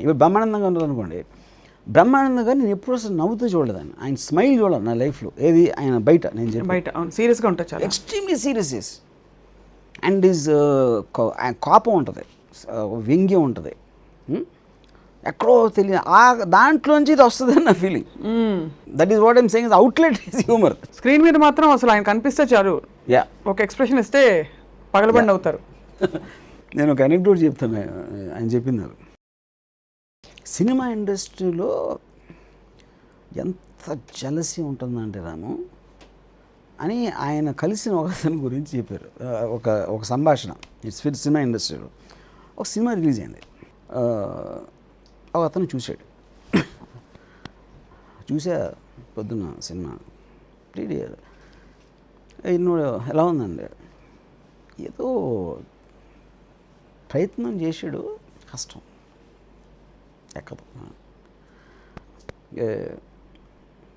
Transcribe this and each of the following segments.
ఇప్పుడు బ్రహ్మానందంగా ఉన్నారు అనుకోండి, బ్రహ్మానందంగా నేను ఎప్పుడు అసలు నవ్వుతూ చూడలేదాన్ని, ఆయన స్మైల్ చూడాలి నా లైఫ్లో. ఏది ఆయన బయట, నేను చెప్పి బయట సీరియస్గా ఉంటుంది, చాలా ఎక్స్ట్రీమ్లీ సీరియస్. అండ్ ఈజ్ కోపం ఉంటుంది, వ్యంగ్యం ఉంటుంది, ఎక్కడో తెలియదు దాంట్లోంచి ఇది వస్తుంది నా feeling. That is what I'm saying, is outlet is humour. Screen మీద మాత్రం అసలు ఆయన కనిపిస్తే చాలు, ఒక ఎక్స్ప్రెషన్ ఇస్తే పగలబండి అవుతారు. నేను ఒక అనెక్డోట్ చెప్తాను, ఆయన చెప్పింది నాకు. సినిమా ఇండస్ట్రీలో ఎంత జలసీ ఉంటుందంటే రాము అని ఆయన కలిసిన ఒకతని గురించి చెప్పారు. ఒక సంభాషణ, ఇట్స్ ఫిట్ సినిమా ఇండస్ట్రీలో. ఒక సినిమా రిలీజ్ అయింది, ఒక అతను చూశాడు. చూసా పొద్దున్న సినిమా ఇన్నోడు ఎలా ఉందండి, ఏదో ప్రయత్నం చేసాడు, కష్టం ఎక్కదు,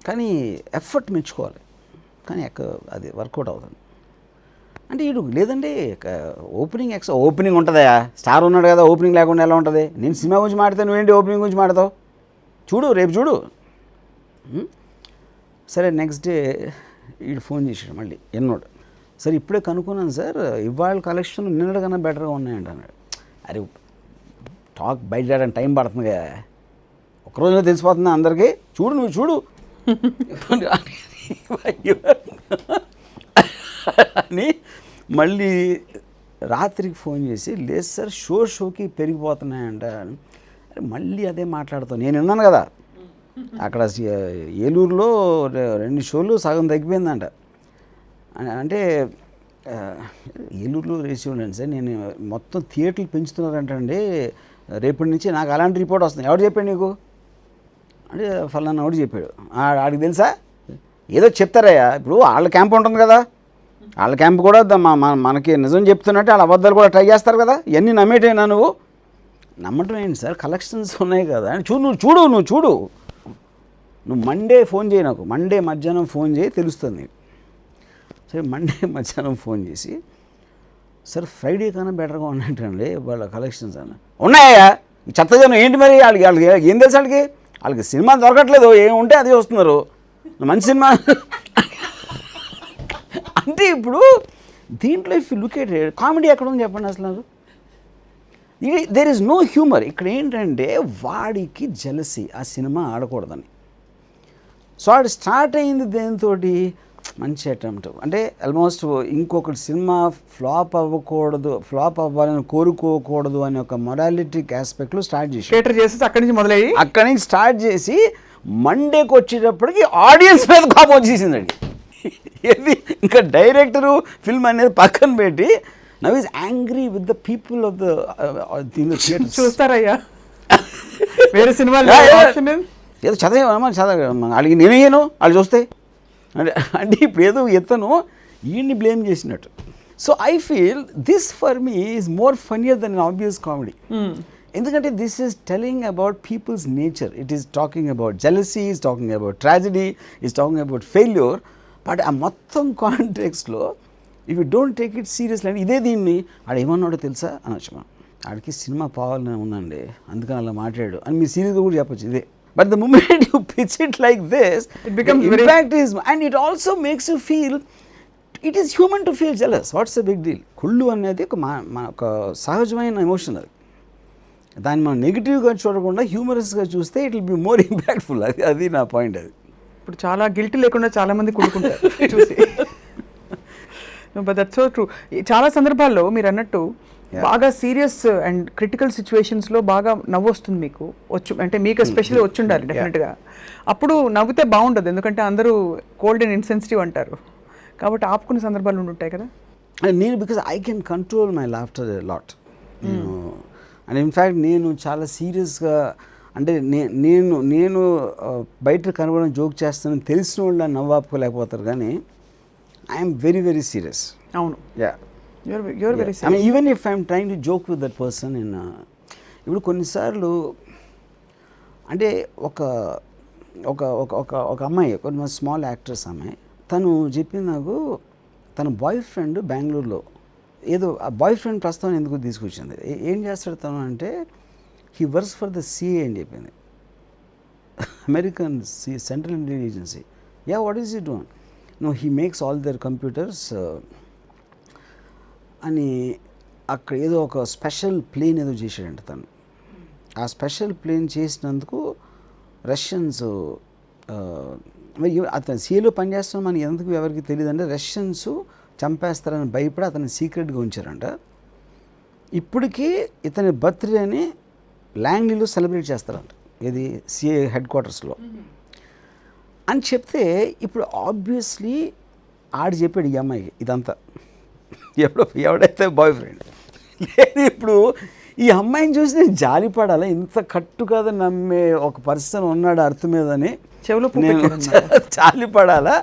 కానీ ఎఫర్ట్ మెచ్చుకోవాలి, కానీ అది వర్కౌట్ అవుతుంది అంటే వీడు లేదండి. ఓపెనింగ్ ఉంటుందా, స్టార్ ఉన్నాడు కదా, ఓపెనింగ్ లేకుండా ఎలా ఉంటుంది? నేను సినిమా గురించి మాట్లాడితే నువ్వేంటి ఓపెనింగ్ గురించి మాట్లాడతావు, చూడు రేపు చూడు. సరే నెక్స్ట్ డే వీడు ఫోన్ చేశాడు మళ్ళీ ఎన్నోడు, సరే ఇప్పుడే కనుక్కున్నాను సార్, ఇవాళ కలెక్షన్ నిన్నటి కన్నా బెటర్గా ఉన్నాయంట అన్నాడు. అరే టాక్ బయట టైం పడుతుంది కదా, ఒకరోజులో తెలిసిపోతుంది అందరికీ, చూడు నువ్వు చూడు అని మళ్ళీ రాత్రికి ఫోన్ చేసి, లేదు సార్ షోకి పెరిగిపోతున్నాయంట. మళ్ళీ అదే మాట్లాడుతాను, నేను విన్నాను కదా అక్కడ ఏలూరులో 2 షోలు సగం తగ్గిపోయిందంట. అంటే ఏలూరులో రేసి ఉండండి సార్, నేను మొత్తం థియేటర్లు పెంచుతున్నారంటండి రేపటి నుంచి, నాకు అలాంటి రిపోర్ట్ వస్తుంది. ఎవరు చెప్పాడు నీకు అంటే ఫలానా ఎవడు చెప్పాడు. ఆడికి తెలుసా, ఏదో చెప్తారయ్యా. ఇప్పుడు వాళ్ళ క్యాంప్ ఉంటుంది కదా, వాళ్ళ క్యాంప్ కూడా మనకి నిజం చెప్తున్నట్టు వాళ్ళ అబద్ధాలు కూడా ట్రై చేస్తారు కదా, ఇవన్నీ నమ్మేటైనా నువ్వు నమ్మటం ఏంటి సార్, కలెక్షన్స్ ఉన్నాయి కదా. నువ్వు చూడు నువ్వు మండే ఫోన్ చేయి, నాకు మండే మధ్యాహ్నం ఫోన్ చేయి, తెలుస్తుంది. సరే మండే మధ్యాహ్నం ఫోన్ చేసి, సార్ ఫ్రైడే కన్నా బెటర్గా ఉన్నట్టండి వాళ్ళ కలెక్షన్స్ అన్న. ఉన్నాయా ఈ చెత్తజనం ఏంటి మరి, వాళ్ళకి ఏం తెలుసు, వాళ్ళకి సినిమా దొరకట్లేదు, ఏముంటే అదే వస్తున్నారు, మంచి సినిమా అంటే. ఇప్పుడు దీంట్లో if you look at it, comedy ఎక్కడ ఉంది చెప్పండి అసలు నాకు. There is no humour. ఇక్కడ ఏంటంటే వాడికి జలసి, ఆ సినిమా ఆడకూడదని. సో అది స్టార్ట్ అయింది దేనితో, మంచి అటెంప్ట్ అంటే ఆల్మోస్ట్ ఇంకొకటి సినిమా ఫ్లాప్ అవ్వాలని కోరుకోకూడదు అనే ఒక మొరాలిటిక్ ఆస్పెక్ట్లో స్టార్ట్ చేసి అక్కడి నుంచి స్టార్ట్ చేసి మండేకి వచ్చేటప్పటికి ఆడియన్స్ మీద కోపం వచ్చేసిందండి. ఏది ఇంకా డైరెక్టరు ఫిల్మ్ అనేది పక్కన పెట్టి now is angry with the people of the theatre. చూస్తారయ్యా వేరే సినిమా ఏదో చదవమని వాళ్ళకి నేనేయను, వాళ్ళు చూస్తే అంటే ఇప్పుడు ఏదో ఎత్తను ఈయన్ని బ్లేమ్ చేసినట్టు. So I feel this for me is more funnier than obvious comedy. ఎందుకంటే this is telling about people's nature, it is talking about jealousy, is talking about tragedy, is talking about failure. But ఆ మొత్తం కాంటెక్స్లో if you don't take it seriously అంటే ఇదే దీన్ని ఆడు ఏమన్నాడో తెలుసా అనొచ్చు, ఆడికి సినిమా పోవాలని ఉందండి అందుకని అలా మాట్లాడాడు అని మీరు సీరియస్గా కూడా చెప్పచ్చు ఇదే. But the moment you pitch it like this, it becomes the impact is, and it also makes you feel, it is human to feel jealous. What's the big deal? కుళ్ళు అనేది ఒక సహజమైన ఎమోషన్, అది దాన్ని మనం నెగిటివ్గా చూడకుండా హ్యూమరస్గా చూస్తే it will be more impactful. అది నా పాయింట్. అది ఇప్పుడు చాలా గిల్టీ లేకుండా చాలామంది కుళ్ళుకుంటారు చూసి. But that's so true. చాలా సందర్భాల్లో మీరు అన్నట్టు బాగా సీరియస్ అండ్ క్రిటికల్ సిచ్యువేషన్స్లో బాగా నవ్వు వస్తుంది మీకు అంటే మీకు ఎస్పెషల్లీ వచ్చి ఉండాలి డెఫినెట్గా. అప్పుడు నవ్వుతే బాగుండదు, ఎందుకంటే అందరూ కోల్డ్ అండ్ ఇన్సెన్సిటివ్ అంటారు, కాబట్టి ఆపుకునే సందర్భాలు ఉంటాయి కదా. నేను because I can control my laughter a lot. And in fact నేను చాలా సీరియస్గా అంటే నేను బయట కనబడడం జోక్ చేస్తానని తెలిసిన వాళ్ళు నవ్వు ఆపుకోలేకపోతారు, కానీ ఐఎమ్ వెరీ వెరీ సీరియస్. అవును, yeah. You're very serious. I mean, even if I'm trying to joke with that person in ఇప్పుడు కొన్నిసార్లు అంటే ఒక అమ్మాయి, కొంచెం స్మాల్ యాక్ట్రెస్ అమ్మాయి, తను చెప్పింది నాకు తన బాయ్ ఫ్రెండ్ బెంగళూరులో ఏదో ఆ బాయ్ ఫ్రెండ్ ప్రస్తుతం ఎందుకు తీసుకొచ్చింది, ఏం చేస్తాడు తను అంటే he works for the CIA అని చెప్పింది, American central intelligence agency. Yeah, what is he doing? No, he makes all their computers అని అక్కడ ఏదో ఒక స్పెషల్ ప్లేన్ ఏదో చేశాడంట తను. ఆ స్పెషల్ ప్లేన్ చేసినందుకు రష్యన్స్, మరి అతను సీఏలో పనిచేస్తున్న మనకి ఎందుకు ఎవరికి తెలియదు అంటే రష్యన్స్ చంపేస్తారని భయపడి అతన్ని సీక్రెట్గా ఉంచారంట. ఇప్పటికీ ఇతని బర్త్డేని లాంగ్లీలో సెలబ్రేట్ చేస్తారంట, ఇది సిఏ హెడ్ క్వార్టర్స్లో అని చెప్తే, ఇప్పుడు ఆబ్వియస్లీ ఆడు చెప్పాడు ఈ అమ్మాయికి ఇదంతా, ఎవడైతే బాయ్ ఫ్రెండ్ లేదు. ఇప్పుడు ఈ అమ్మాయిని చూసి నేను జాలిపడాలా, ఇంత కట్టు కదా నమ్మే ఒక పర్సన్ ఉన్నాడు అర్థ మీదని చెవులో నేను జాలిపడాలా,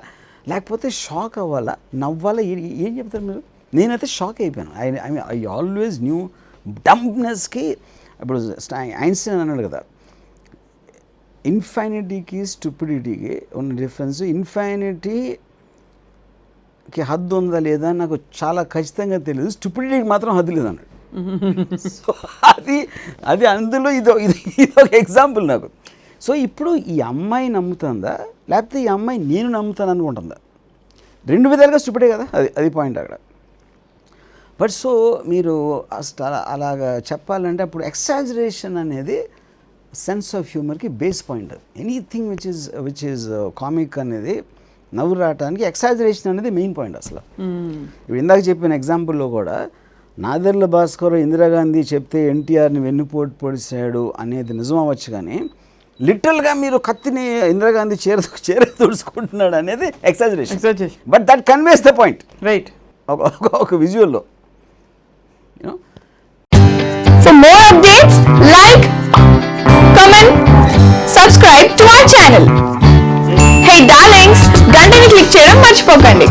లేకపోతే షాక్ అవ్వాలా, నవ్వాలా, ఏం చెప్తారు మీరు? నేనైతే షాక్ అయిపోయాను. ఐ ఆల్వేస్ న్యూ డంప్నెస్కి. ఇప్పుడు ఐన్స్టీన్ అన్నాడు కదా, ఇన్ఫైనిటీకి స్టూపిడిటీకి ఉన్న డిఫరెన్స్, ఇన్ఫైనిటీకి హద్దు ఉందా లేదా నాకు చాలా ఖచ్చితంగా తెలియదు, స్టూపిడిటీకి మాత్రం హద్దు లేదన్నాడు. సో అది అందులో ఇదొక ఎగ్జాంపుల్ నాకు. సో ఇప్పుడు ఈ అమ్మాయి నమ్ముతుందా, లేకపోతే ఈ అమ్మాయి నేను నమ్ముతాను అనుకుంటుందా? రెండు విధాలుగా స్టూపిడే కదా, అది పాయింట్ అక్కడ. బట్ సో మీరు అసలు అలాగా చెప్పాలంటే అప్పుడు ఎక్సాజరేషన్ అనేది సెన్స్ ఆఫ్ హ్యూమర్కి base point. Anything which is comic అనేది నవ్వు రావడానికి ఎక్సాజరేషన్ అనేది మెయిన్ పాయింట్ అసలు. ఇప్పుడు ఇందాక చెప్పిన ఎగ్జాంపుల్లో కూడా నాదెర్ల భాస్కర్ ఇందిరాగాంధీ చెప్తే ఎన్టీఆర్ని వెన్నుపోటు పొడిచాడు అనేది నిజం అవ్వచ్చు, కానీ లిటరల్గా మీరు కత్తిని ఇందిరాగాంధీ చేర తుడుచుకుంటున్నాడు అనేది ఎక్సాజరేషన్. But that conveys the point, right? ఒక విజువల్లో. For more updates, like, comment, subscribe to our channel. Hey darlings, గంటని click చేయడం మర్చిపోకండి.